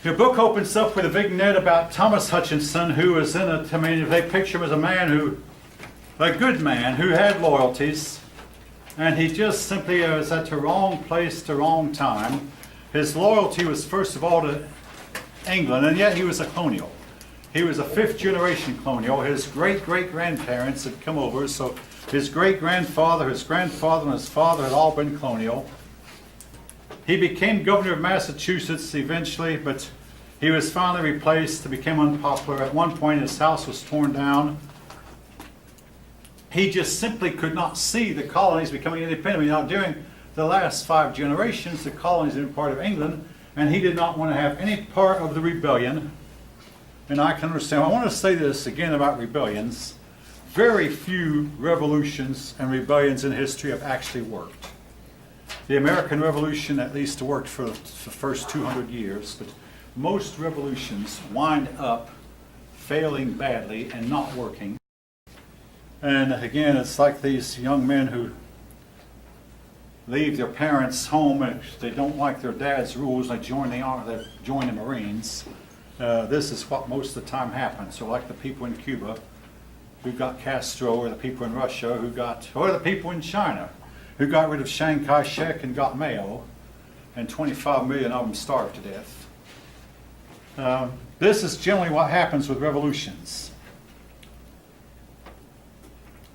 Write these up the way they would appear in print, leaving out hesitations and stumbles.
Your book opens up with a vignette about Thomas Hutchinson, who was in a, I mean, if they picture him as a man who, a good man who had loyalties, and he just simply was at the wrong place, the wrong time. His loyalty was first of all to England, and yet he was a colonial. He was a fifth generation colonial. His great-great-grandparents had come over, so his great-grandfather, his grandfather, and his father had all been colonial. He became governor of Massachusetts eventually, but he was finally replaced. He became unpopular. At one point, his house was torn down. He just simply could not see the colonies becoming independent. Now, during the last 5 generations, the colonies had been part of England, and he did not want to have any part of the rebellion. And I can understand. I want to say this again about rebellions. Very few revolutions and rebellions in history have actually worked. The American Revolution at least worked for the first 200 years, but most revolutions wind up failing badly and not working. And again, it's like these young men who leave their parents' home and they don't like their dad's rules. They join the army, they join the Marines. This is what most of the time happens. So, like the people in Cuba who got Castro, or the people in Russia who got, or the people in China who got rid of Chiang Kai-shek and got Mao, and 25 million of them starved to death. This is generally what happens with revolutions.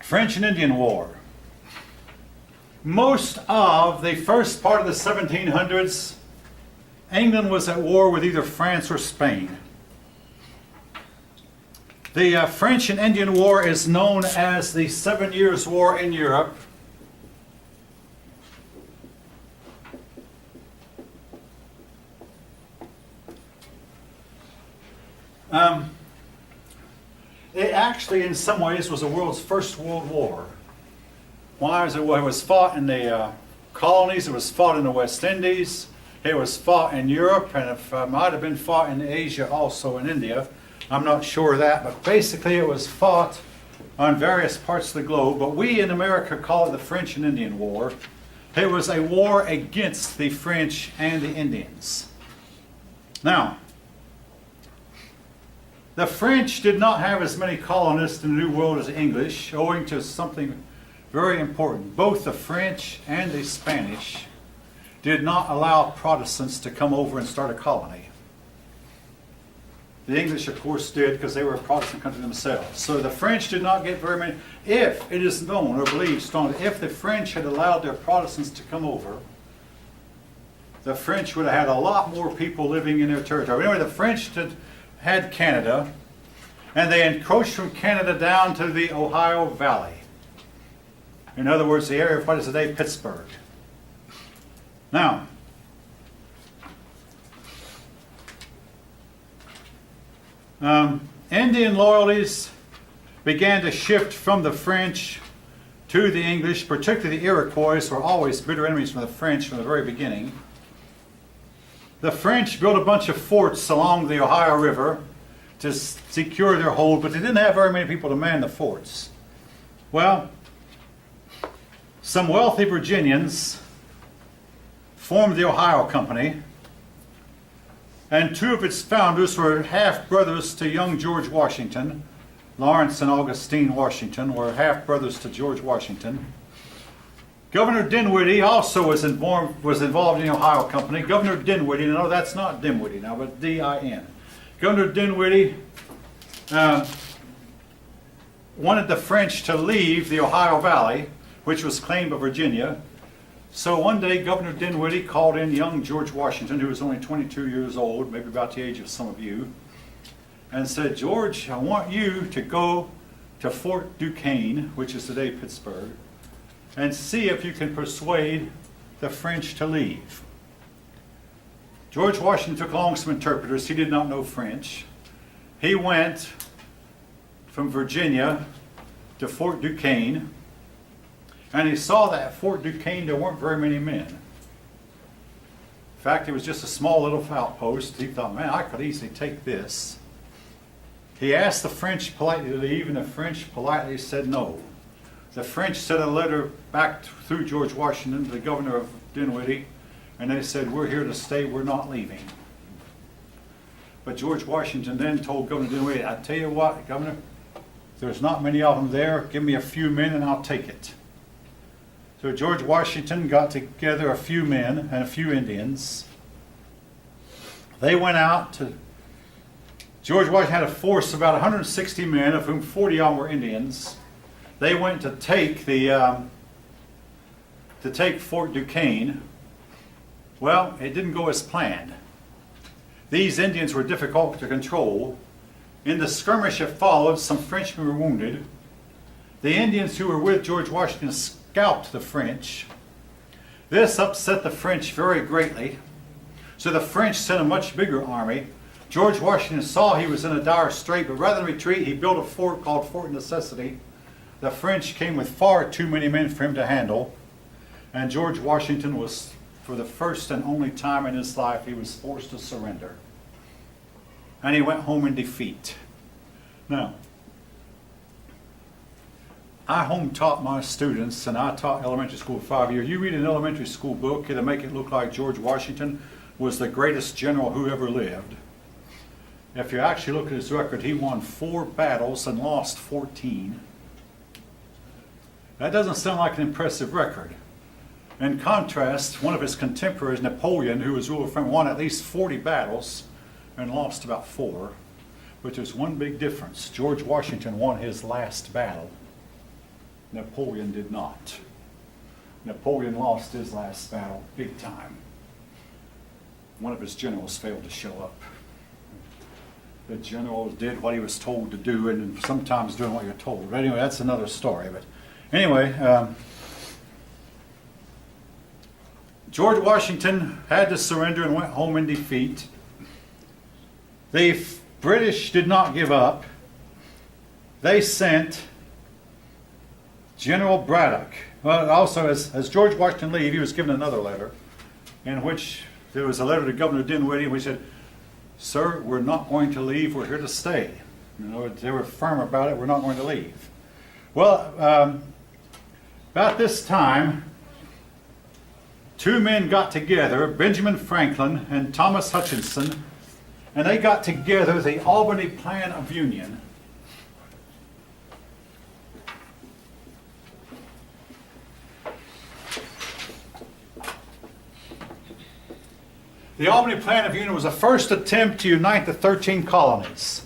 French and Indian War. Most of the first part of the 1700s, England was at war with either France or Spain. The French and Indian War is known as the 7 Years' War in Europe. It actually, in some ways, was the world's first world war. Why? It was fought in the colonies, it was fought in the West Indies, it was fought in Europe, and it might have been fought in Asia also, in India. I'm not sure of that, but basically it was fought on various parts of the globe. But we in America call it the French and Indian War. It was a war against the French and the Indians. Now, the French did not have as many colonists in the New World as the English, owing to something very important. Both the French and the Spanish did not allow Protestants to come over and start a colony. The English, of course, did, because they were a Protestant country themselves. So the French did not get very many. If it is known or believed strongly, if the French had allowed their Protestants to come over, the French would have had a lot more people living in their territory. Anyway, the French had Canada, and they encroached from Canada down to the Ohio Valley. In other words, the area of what is today Pittsburgh. Now, Indian loyalties began to shift from the French to the English, particularly the Iroquois were always bitter enemies from the French from the very beginning. The French built a bunch of forts along the Ohio River to secure their hold, but they didn't have very many people to man the forts. Well, some wealthy Virginians formed the Ohio Company, and 2 of its founders were half-brothers to young George Washington. Lawrence and Augustine Washington were half-brothers to George Washington. Governor Dinwiddie also was involved in the Ohio Company. Governor Dinwiddie, no, that's not Dimwitty now, but D-I-N. Governor Dinwiddie wanted the French to leave the Ohio Valley, which was claimed by Virginia. So one day, Governor Dinwiddie called in young George Washington, who was only 22 years old, maybe about the age of some of you, and said, "George, I want you to go to Fort Duquesne, which is today Pittsburgh, and see if you can persuade the French to leave." George Washington took along some interpreters. He did not know French. He went from Virginia to Fort Duquesne, and he saw that at Fort Duquesne there weren't very many men. In fact, it was just a small little outpost. He thought, man, I could easily take this. He asked the French politely to leave, and the French politely said no. The French sent a letter back through George Washington to the governor of Dinwiddie, and they said, "We're here to stay, we're not leaving." But George Washington then told Governor Dinwiddie, I tell you what, Governor, there's not many of them there. Give me a few men and I'll take it. So George Washington got together a few men and a few Indians. They went out to, George Washington had a force of about 160 men, of whom 40 of them were Indians. They went to take Fort Duquesne. Well, it didn't go as planned. These Indians were difficult to control. In the skirmish that followed, some Frenchmen were wounded. The Indians who were with George Washington scalped the French. This upset the French very greatly. So the French sent a much bigger army. George Washington saw he was in a dire strait, but rather than retreat, he built a fort called Fort Necessity. The French came with far too many men for him to handle, and George Washington was, for the first and only time in his life, he was forced to surrender. And he went home in defeat. Now, I home taught my students, and I taught elementary school for 5 years. You read an elementary school book, it'll make it look like George Washington was the greatest general who ever lived. If you actually look at his record, he won 4 battles and lost 14. That doesn't sound like an impressive record. In contrast, one of his contemporaries, Napoleon, who was ruler of France, won at least 40 battles and lost about 4. But there's one big difference. George Washington won his last battle. Napoleon did not. Napoleon lost his last battle big time. One of his generals failed to show up. The general did what he was told to do, and sometimes doing what you're told. But anyway, that's another story. But anyway, George Washington had to surrender and went home in defeat. The British did not give up. They sent General Braddock. Well, also, as George Washington left, he was given another letter in which there was a letter to Governor Dinwiddie, and we said, "Sir, we're not going to leave. We're here to stay." You know, they were firm about it. We're not going to leave. Well, about this time, 2 men got together, Benjamin Franklin and Thomas Hutchinson, and they got together the Albany Plan of Union. The Albany Plan of Union was the first attempt to unite the 13 colonies.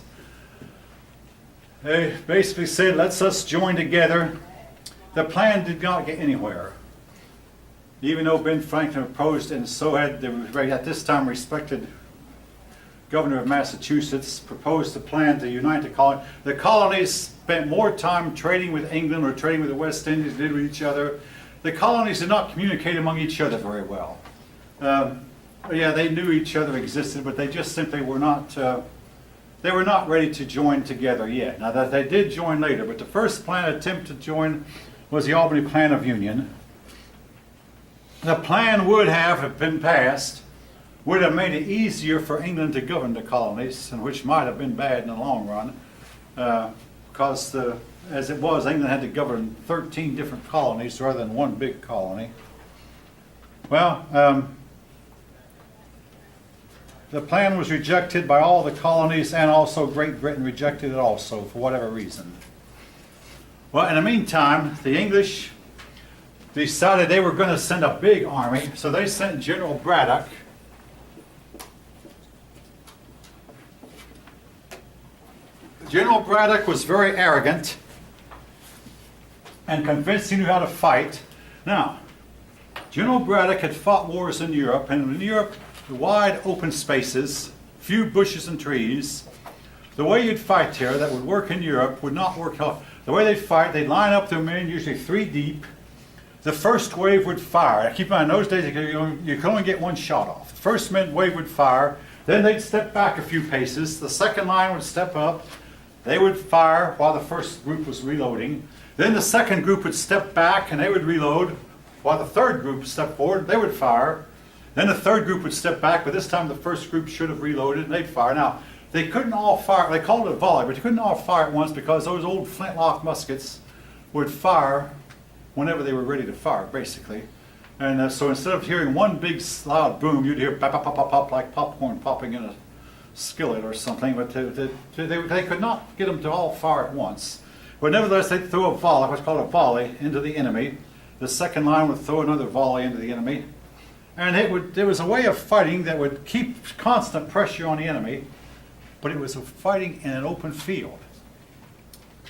They basically said, let's us join together. The plan did not get anywhere. Even though Ben Franklin opposed it, and so had the, at this time, respected governor of Massachusetts, proposed the plan to unite the colonies. The colonies spent more time trading with England or trading with the West Indies than they did with each other. The colonies did not communicate among each other very well. Yeah, they knew each other existed, but they just simply were not, they were not ready to join together yet. Now, that they did join later, but the first attempt to join was the Albany Plan of Union. The plan would have, if been passed, would have made it easier for England to govern the colonies, and which might have been bad in the long run, because as it was, England had to govern 13 different colonies rather than one big colony. Well, the plan was rejected by all the colonies, and also Great Britain rejected it also, for whatever reason. Well, in the meantime, the English decided they were going to send a big army, so they sent General Braddock. General Braddock was very arrogant and convinced he knew how to fight. Now, General Braddock had fought wars in Europe, and in Europe, the wide open spaces, few bushes and trees. The way you'd fight here that would work in Europe would not work out. The way they'd fight, they'd line up their men, usually 3 deep. The first wave would fire. Keep in mind, in those days, you could only get 1 shot off. The first wave would fire, then they'd step back a few paces. The second line would step up. They would fire while the first group was reloading. Then the second group would step back and they would reload while the third group stepped forward. They would fire. Then the third group would step back, but this time the first group should have reloaded and they'd fire. Now, they couldn't all fire, they called it a volley, but they couldn't all fire at once because those old flintlock muskets would fire whenever they were ready to fire, basically. And so instead of hearing one big loud boom, you'd hear pop, pop, pop, pop, pop, like popcorn popping in a skillet or something, but they could not get them to all fire at once. But nevertheless, they threw a volley, what's called a volley, into the enemy. The second line would throw another volley into the enemy. And there was a way of fighting that would keep constant pressure on the enemy, but it was fighting in an open field.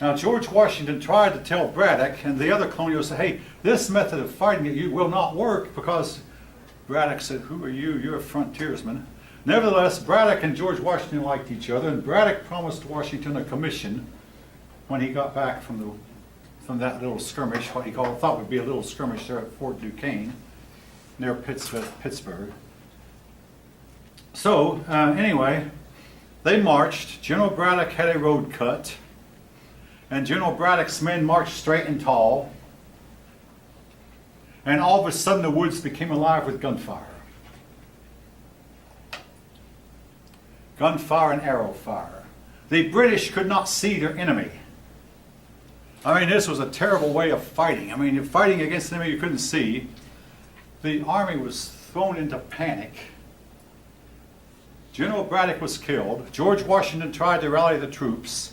Now, George Washington tried to tell Braddock and the other colonials, hey, this method of fighting at you will not work, because Braddock said, who are you? You're a frontiersman. Nevertheless, Braddock and George Washington liked each other, and Braddock promised Washington a commission when he got back from that little skirmish, what he thought would be a little skirmish there at Fort Duquesne, near Pittsburgh. So, anyway, they marched. General Braddock had a road cut, and General Braddock's men marched straight and tall, and all of a sudden the woods became alive with gunfire. Gunfire and arrow fire. The British could not see their enemy. I mean, this was a terrible way of fighting. I mean, you're fighting against an enemy you couldn't see. The army was thrown into panic. General Braddock was killed. George Washington tried to rally the troops,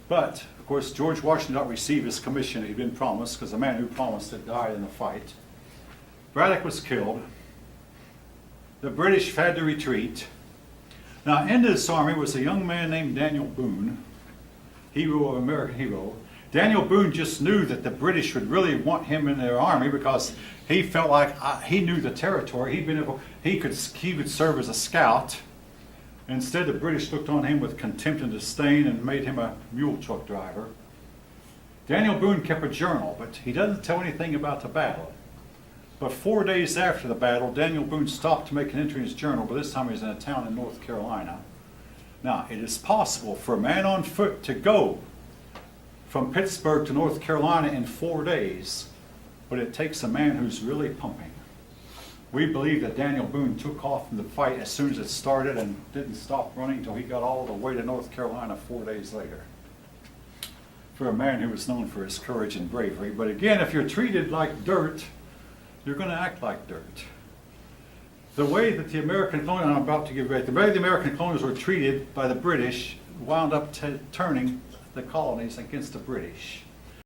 but of course George Washington did not receive his commission that he'd been promised, because the man who promised it died in the fight. Braddock was killed. The British had to retreat. Now, in this army was a young man named Daniel Boone, hero, American hero. Daniel Boone just knew that the British would really want him in their army, because he felt like he knew the territory. He would serve as a scout. Instead, the British looked on him with contempt and disdain and made him a mule truck driver. Daniel Boone kept a journal, but he doesn't tell anything about the battle. But 4 days after the battle, Daniel Boone stopped to make an entry in his journal, but this time he was in a town in North Carolina. Now, it is possible for a man on foot to go from Pittsburgh to North Carolina in 4 days, but it takes a man who's really pumping. We believe that Daniel Boone took off from the fight as soon as it started and didn't stop running until he got all the way to North Carolina 4 days later. For a man who was known for his courage and bravery. But again, if you're treated like dirt, you're going to act like dirt. The way that the American colonials, I'm about to give right, the way the American colonials were treated by the British wound up turning the colonies against the British.